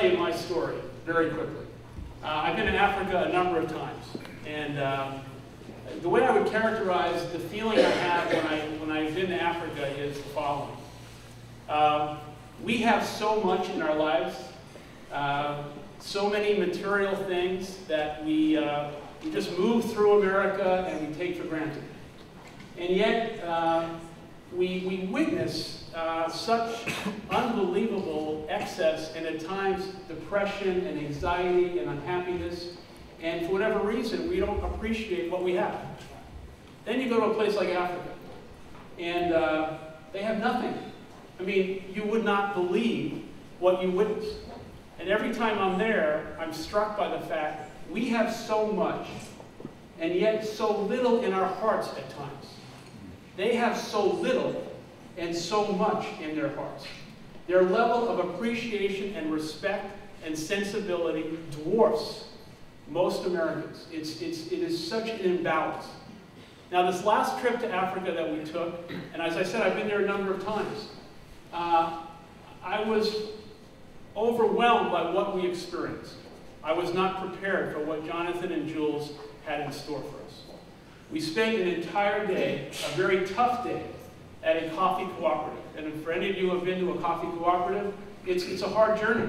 tell you my story very quickly. I've been in Africa a number of times, and the way I would characterize the feeling I have when I've been to Africa is the following. We have so much in our lives, so many material things that we just move through America and we take for granted. And yet, we witness such unbelievable excess and at times depression and anxiety and unhappiness, and for whatever reason, we don't appreciate what we have. Then you go to a place like Africa, and they have nothing. I mean, you would not believe what you witness. And every time I'm there, I'm struck by the fact we have so much, and yet so little in our hearts at times. They have so little and so much in their hearts. Their level of appreciation and respect and sensibility dwarfs most Americans. It is such an imbalance. Now, this last trip to Africa that we took, and as I said, I've been there a number of times, I was overwhelmed by what we experienced. I was not prepared for what Jonathan and Jules had in store for us. We spent an entire day, a very tough day, at a coffee cooperative. And for any of you who have been to a coffee cooperative, it's a hard journey.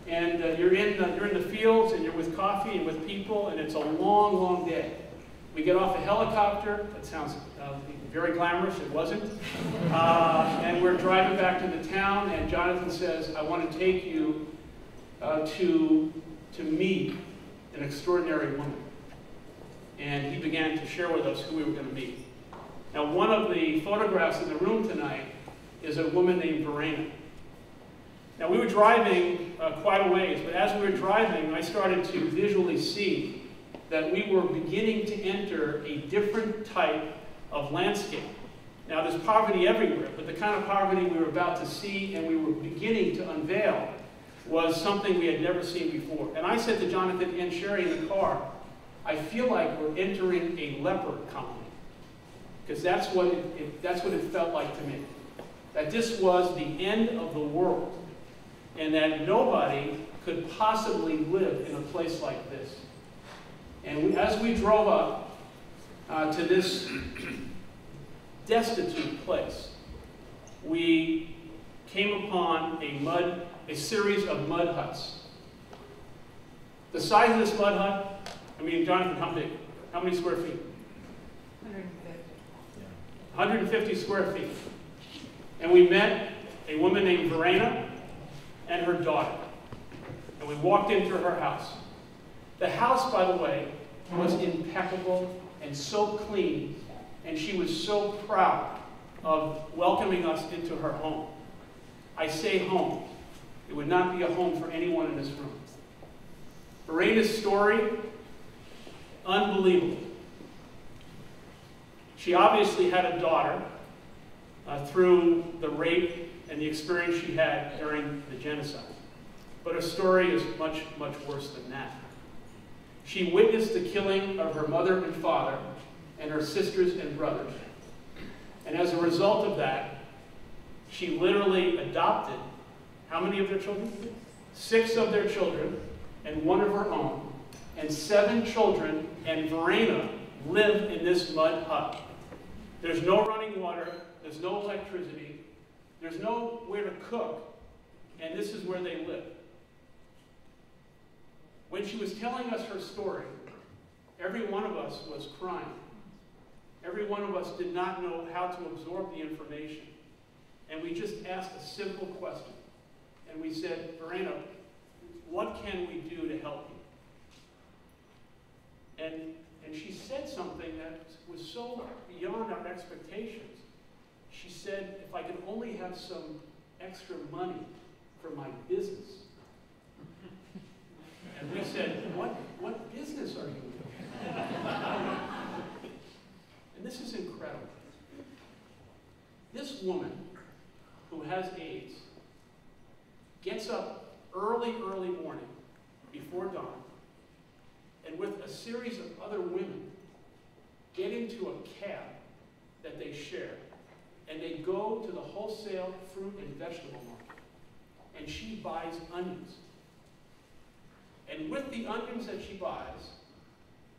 And you're in the fields, and you're with coffee and with people, and it's a long, long day. We get off a helicopter. That sounds very glamorous. It wasn't. And we're driving back to the town, and Jonathan says, I want to take you to meet an extraordinary woman. And he began to share with us who we were going to meet. Now, one of the photographs in the room tonight is a woman named Verena. Now, we were driving quite a ways, but as we were driving, I started to visually see that we were beginning to enter a different type of landscape. Now, there's poverty everywhere, but the kind of poverty we were about to see and we were beginning to unveil was something we had never seen before. And I said to Jonathan and Sherry in the car, I feel like we're entering a leper colony. Because that's what it felt like to me. That this was the end of the world. And that nobody could possibly live in a place like this. And as we drove up to this destitute place, we came upon a series of mud huts. The size of this mud hut, I mean, Jonathan, how big? How many square feet? 150 square feet. And we met a woman named Verena and her daughter. And we walked into her house. The house, by the way, was impeccable and so clean, and she was so proud of welcoming us into her home. I say home. It would not be a home for anyone in this room. Verena's story, unbelievable. She obviously had a daughter through the rape and the experience she had during the genocide. But her story is much, much worse than that. She witnessed the killing of her mother and father and her sisters and brothers. And as a result of that, she literally adopted how many of their children? 6 of their children and 1 of her own. And 7 children and Verena live in this mud hut. There's no running water, there's no electricity, there's nowhere to cook, and this is where they live. When she was telling us her story, every one of us was crying. Every one of us did not know how to absorb the information. And we just asked a simple question. And we said, Verena, what can we do to help you? And she said something that was so beyond our expectations. She said, if I could only have some extra money for my business. And we said, what business are you in? And this is incredible. This woman who has AIDS gets up early morning before dawn, and with a series of other women, get into a cab that they share, and they go to the wholesale fruit and vegetable market, and she buys onions, And with the onions that she buys,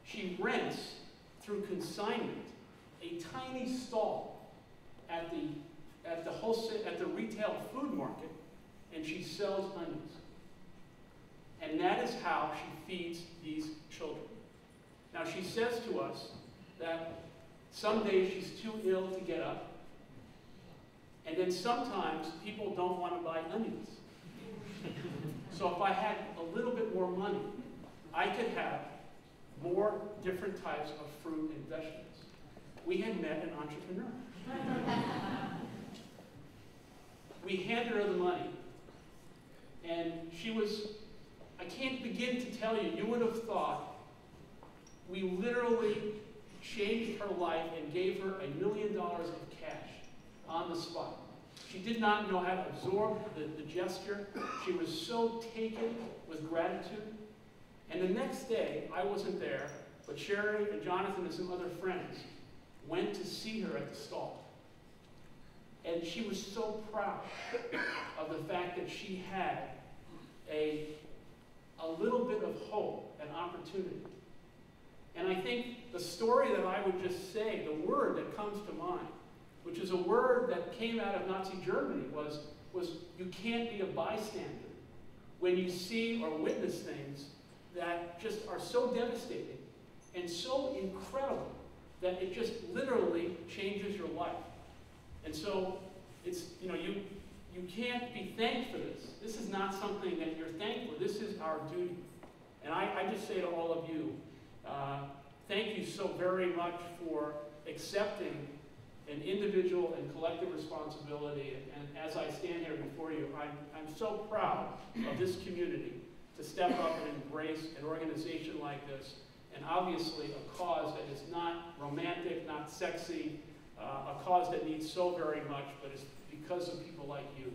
she rents, through consignment, a tiny stall at the retail food market, and she sells onions. And that is how she feeds these children. Now, she says to us that some days she's too ill to get up, and then sometimes people don't want to buy onions. So if I had a little bit more money, I could have more different types of fruit and vegetables. We had met an entrepreneur. We handed her the money, and she was, I can't begin to tell you, you would have thought we literally changed her life and gave her $1 million of cash on the spot. She did not know how to absorb the gesture. She was so taken with gratitude. And the next day, I wasn't there, but Sherry and Jonathan and some other friends went to see her at the stall. And she was so proud of the fact that she had a little bit of hope and opportunity. And I think the story that I would just say, the word that comes to mind, which is a word that came out of Nazi Germany, was you can't be a bystander when you see or witness things that just are so devastating and so incredible that it just literally changes your life. And so it's, you can't be thanked for this. This is not something that you're thankful for. This is our duty. And I just say to all of you, thank you so very much for accepting an individual and collective responsibility. And as I stand here before you, I'm so proud of this community to step up and embrace an organization like this, and obviously a cause that is not romantic, not sexy, a cause that needs so very much, but it's because of people like you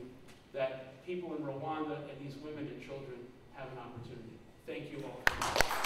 that people in Rwanda and these women and children have an opportunity. Thank you all.